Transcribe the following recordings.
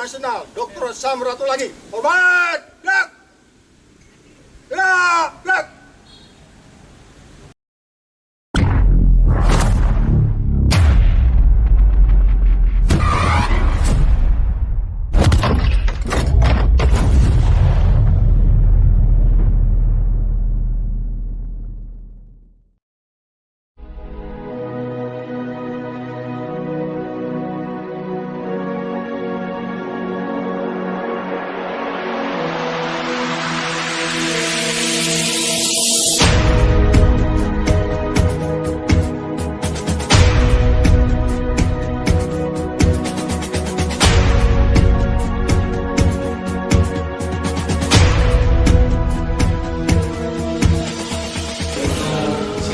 Nasional Dr. Samratulagi. Hormat! Blak! Ya! Blak!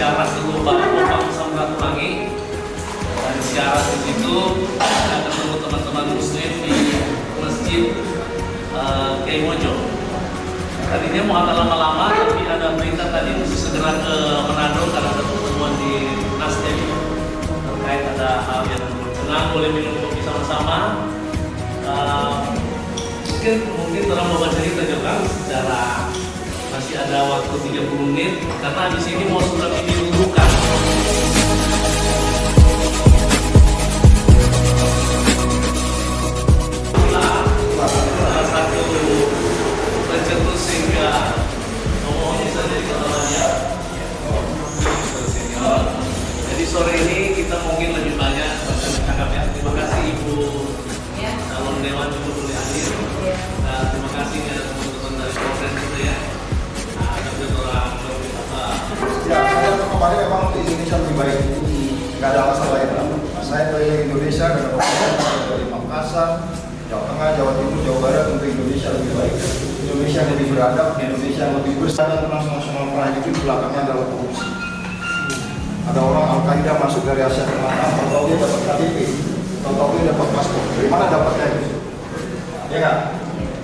Syarat itu Bapak Samratulagi, dan syarat di situ akan ketemu teman-teman muslim di masjid Kiai Mojo. Tadinya mau agak lama-lama, tapi ada perintah tadi mesti segera ke Manado karena ada pertemuan di Nasdem terkait ada hal yang berkenan, boleh minum kopi sama-sama. Mungkin orang mau cerita juga secara masih ada waktu 30 menit karena di sini mau sudah dirubuhkan. Salah satu pencetus sehingga ngomongnya bisa jadi ketuanya. Jadi sore ini kita mungkin lebih banyak bercakap ya. Terima kasih Ibu calon dewan juga boleh hadir. Nah, terima kasih ya teman-teman dari Polres itu ya. Ya, saya kemarin memang untuk Indonesia lebih baik itu nggak ada alasan lain. Saya keliling Indonesia dari Makassar, Jawa Tengah, Jawa Timur, Jawa Barat untuk Indonesia lebih baik, Indonesia yang lebih beradab, Indonesia yang lebih bersih. Dan transnasional perang itu belakangnya adalah korupsi. Ada orang Al-Qaeda masuk dari Asia Selatan, tahu dia dapat KTP, tahu dia dapat paspor. Dari mana dapatnya itu? Ya nggak?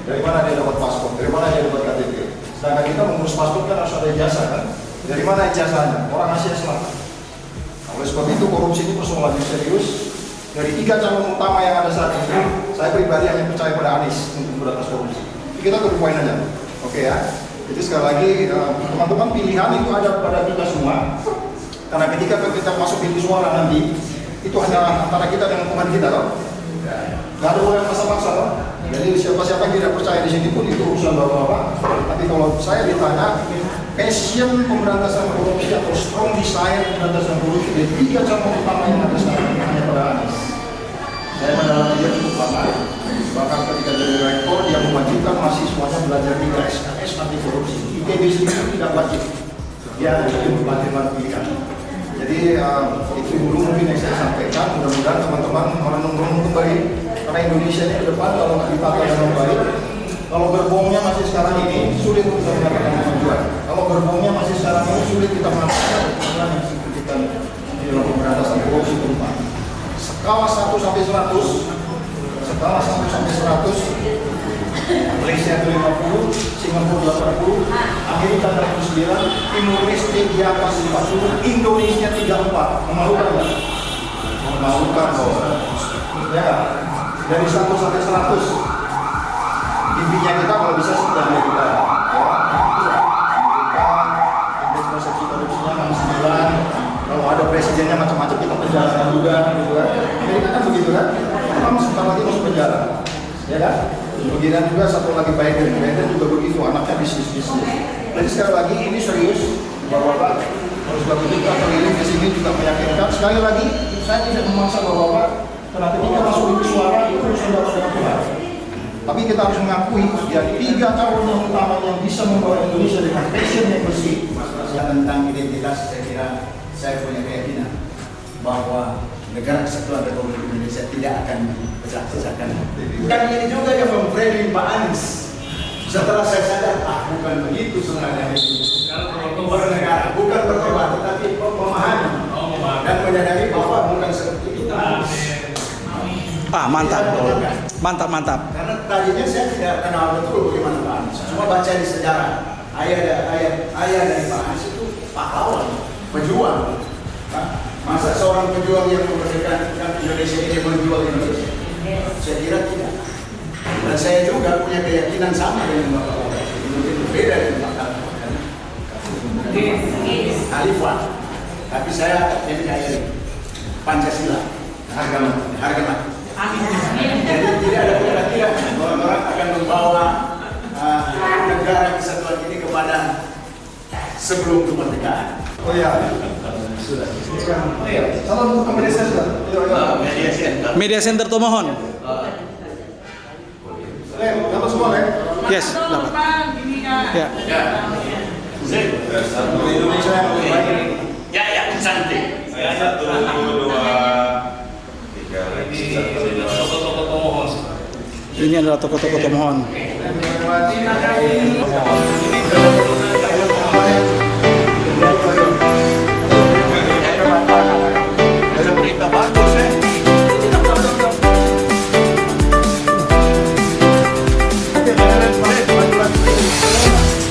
Dari mana dia dapat paspor? Dari mana dia dapat KTP? Sedangkan kita mengurus paspor kan harus ada ijazah kan? Dari mana ijazahnya? Orang Asia Selatan. Nah, oleh sebab itu korupsi ini persoalan yang serius. Dari 3 calon utama yang ada saat ini, saya pribadi hanya percaya pada Anies untuk memberantas korupsi. Kita ke poin aja, oke ya. Jadi sekali lagi teman-teman pilihan itu ada pada kita semua. Karena ketika kita masuk pintu suara nanti, itu hanya antara kita dengan Tuhan kita loh. Gak ada orang yang paksa-paksa loh. Jadi siapa-siapa yang tidak percaya di sini pun itu urusan bapak-bapak. Tapi kalau saya ditanya, passion pemberantasan korupsi atau strong desire pemberantasan korupsi dari 3 calon utama yang ada sekarang hanya pada Anies. Saya mendalami dia cukup lama. Bahkan ketika jadi rektor, dia mewajibkan mahasiswanya belajar 3 SKS anti korupsi. ITB sendiri tidak wajib. Dia itu pelatihan pilihan. Jadi itu dulu mungkin yang saya sampaikan. Mudah-mudahan teman-teman merenung-renung kembali. Karena Indonesia ini ke depan kalau nggak ditata dengan baik, kalau gerbongnya masih sekarang ini sulit untuk mendapatkan tujuan. Kalau gerbongnya masih sekarang ini sulit kita mendapatkan tujuan yang signifikan di dalam pemberantasan korupsi terutama. Skala 1 sampai 100, skala 1 sampai 100, Malaysia itu 50, Singapura 80, Amerika 69, Timur Leste di atas 40, Indonesia 34. Memalukan nggak? Memalukan loh. Ya. Dari 1 sampai 100 intinya kita kalau bisa seperti Amerika ya. Amerika indeks persepsi korupsinya 69, kalau ada presidennya macam-macam kita penjara juga gitu kan. Amerika kan begitu kan, kita sebentar lagi masuk penjara ya kan. Kemudian juga satu lagi Biden juga begitu, anaknya bisnis. Jadi sekali lagi ini serius bapak-bapak, harus begitu kita keliling ke sini juga meyakinkan. Sekali lagi saya tidak memaksa bapak-bapak. Karena ketika masuk di suara itu sudah dengan Tuhan. Tapi kita harus mengakui dari 3 calon yang utama yang bisa membawa Indonesia dengan passion yang bersih. Masalah tentang identitas, saya kira saya punya keyakinan bahwa negara kesatuan Republik Indonesia tidak akan dipecah-pecahkan. Dan ini juga yang memframing Pak Anies. Setelah saya sadar, bukan begitu sebenarnya ini. Bernegara, bukan bertobat, tetapi memahami dan menyadari bahwa bukan seperti itu. Mantap. Karena tadinya saya tidak kenal betul bagaimana Pak Anies. Cuma baca di sejarah, ayah dari Pak Anies itu pahlawan, pejuang. Masa seorang pejuang yang memerdekakan Indonesia ini menjual Indonesia? Saya kira tidak. Dan saya juga punya keyakinan sama dengan Bapak. Mungkin berbeda dengan Bapak. Khalifah. Tapi saya NKRI. Pancasila. Harga mati. Jadi tidak ada kira-kira orang-orang akan membawa negara kesatuan ini kepada sebelum kemerdekaan. Oh iya. Sudah. Salam untuk media center. Media center. Media Center Tomohon. Dapat semua ya? Yes, dapat. Ya. Satu Indonesia yang lebih baik. Ya, cantik. Satu, dua, tiga. Toko-toko Tomohon. Ini adalah toko-toko Tomohon. Ada berita bagus ya.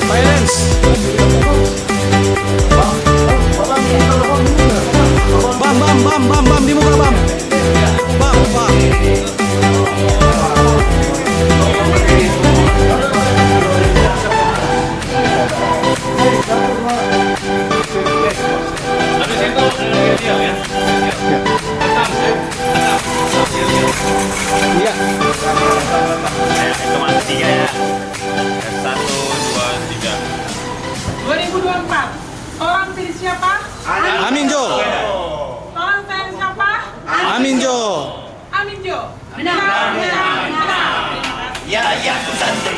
Silence. Bam di muka bam. Bam. Habis itu dia ya. Iya. Hitungan tiga ya. Satu, dua, tiga. 2024. Tolong pilih siapa? Amin Jo. Tolong saya siapa? Amin Jo. Amin Jo. Benar. Ya, cantik.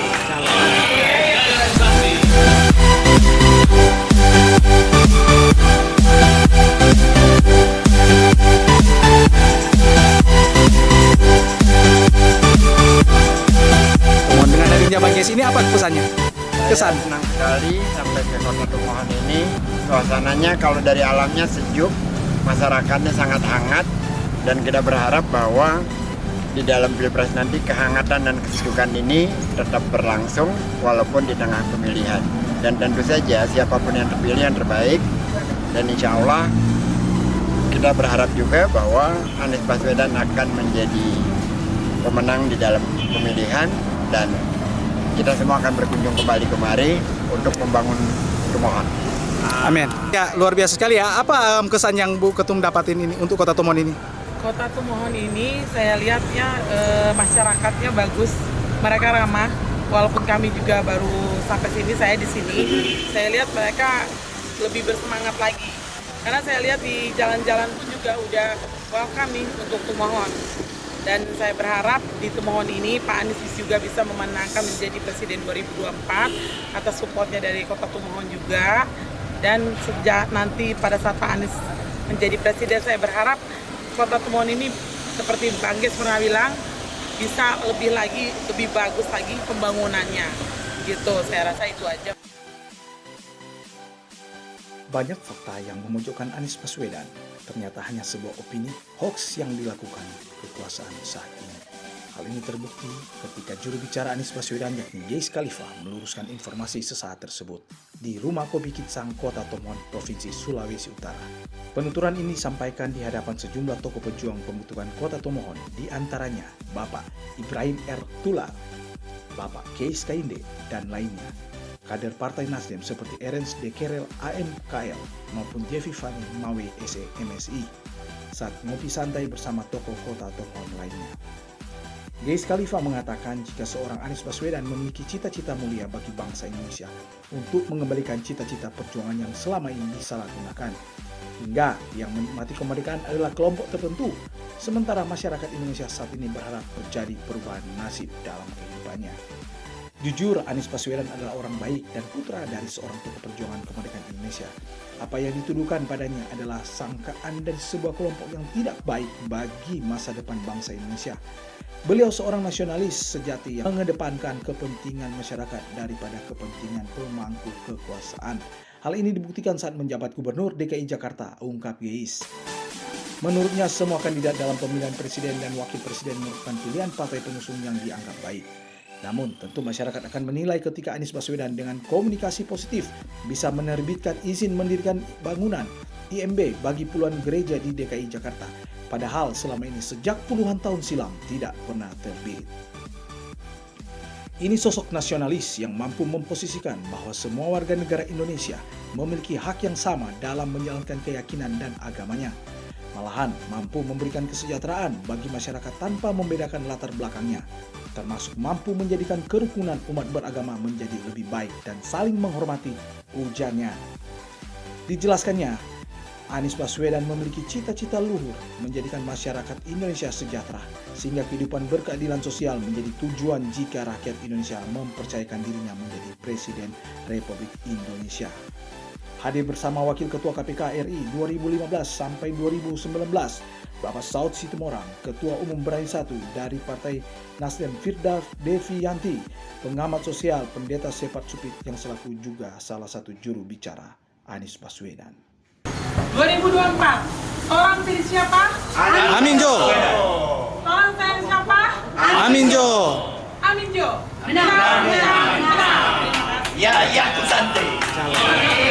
Tomohon dengan hadirnya Bang Yes ini apa pesannya? Kesan. Senang sekali sampai ke Kota Tomohon ini. Suasananya kalau dari alamnya sejuk, masyarakatnya sangat hangat, dan kita berharap bahwa di dalam Pilpres nanti kehangatan dan kesejukan ini tetap berlangsung walaupun di tengah pemilihan. Dan tentu saja siapapun yang terpilih yang terbaik, dan insya Allah kita berharap juga bahwa Anies Baswedan akan menjadi pemenang di dalam pemilihan, dan kita semua akan berkunjung kembali kemari untuk membangun Tomohon. Amin. Ya, luar biasa sekali ya. Apa kesan yang Bu Ketum dapatin ini untuk Kota Tomohon ini? Kota Tomohon ini saya lihatnya masyarakatnya bagus, mereka ramah. Walaupun kami juga baru sampai sini, saya di sini, saya lihat mereka lebih bersemangat lagi. Karena saya lihat di jalan-jalan pun juga udah welcome nih untuk Tomohon. Dan saya berharap di Tomohon ini Pak Anies juga bisa memenangkan menjadi Presiden 2024 atas supportnya dari Kota Tomohon juga. Dan sejak nanti pada saat Pak Anies menjadi Presiden, saya berharap Kota Tomohon ini seperti Bang Ges pernah bilang, bisa lebih bagus lagi pembangunannya. Gitu, saya rasa itu aja. Banyak fakta yang memojokkan Anies Baswedan ternyata hanya sebuah opini hoax yang dilakukan kekuasaan saat ini. Hal ini terbukti ketika juru bicara Anies Baswedan yakni Geis Khalifah meluruskan informasi sesaat tersebut di Rumah Kopi Kitsang, Kota Tomohon, Provinsi Sulawesi Utara. Penuturan ini disampaikan di hadapan sejumlah tokoh pejuang pembentukan Kota Tomohon, di antaranya Bapak Ibrahim R. Tular, Bapak Keis Kainde, dan lainnya. Kader Partai Nasdem seperti Erens de Kerel AMKL maupun Jevi Fani Mawe SE MSI saat ngopi santai bersama tokoh Kota Tomohon lainnya. Geis Khalifah mengatakan jika seorang Anies Baswedan memiliki cita-cita mulia bagi bangsa Indonesia untuk mengembalikan cita-cita perjuangan yang selama ini disalahgunakan, hingga yang menikmati kemerdekaan adalah kelompok tertentu, sementara masyarakat Indonesia saat ini berharap terjadi perubahan nasib dalam kehidupannya. Jujur, Anies Baswedan adalah orang baik dan putra dari seorang tokoh perjuangan kemerdekaan Indonesia. Apa yang dituduhkan padanya adalah sangkaan dari sebuah kelompok yang tidak baik bagi masa depan bangsa Indonesia. Beliau seorang nasionalis sejati yang mengedepankan kepentingan masyarakat daripada kepentingan pemangku kekuasaan. Hal ini dibuktikan saat menjabat Gubernur DKI Jakarta, ungkap Geis. Menurutnya, semua kandidat dalam pemilihan presiden dan wakil presiden merupakan pilihan partai pengusung yang dianggap baik. Namun, tentu masyarakat akan menilai ketika Anies Baswedan dengan komunikasi positif bisa menerbitkan izin mendirikan bangunan IMB bagi puluhan gereja di DKI Jakarta. Padahal selama ini sejak puluhan tahun silam tidak pernah terbit. Ini sosok nasionalis yang mampu memposisikan bahwa semua warga negara Indonesia memiliki hak yang sama dalam menjalankan keyakinan dan agamanya. Malahan mampu memberikan kesejahteraan bagi masyarakat tanpa membedakan latar belakangnya, termasuk mampu menjadikan kerukunan umat beragama menjadi lebih baik dan saling menghormati, ujarnya. Dijelaskannya, Anies Baswedan memiliki cita-cita luhur menjadikan masyarakat Indonesia sejahtera, sehingga kehidupan berkeadilan sosial menjadi tujuan jika rakyat Indonesia mempercayakan dirinya menjadi Presiden Republik Indonesia. Hadir bersama Wakil Ketua KPK RI 2015 sampai 2019, Bapak Saud Situmorang, Ketua Umum Berani 1 dari Partai Nasdem Firda Deviyanti, pengamat sosial Pendeta Sepat Supit yang selaku juga salah satu juru bicara Anies Baswedan. 2024, tolong pilih siapa? Amin Jo. Tolong saya siapa? Amin Jo. Amin Jo. Benar. Ya, aku santai.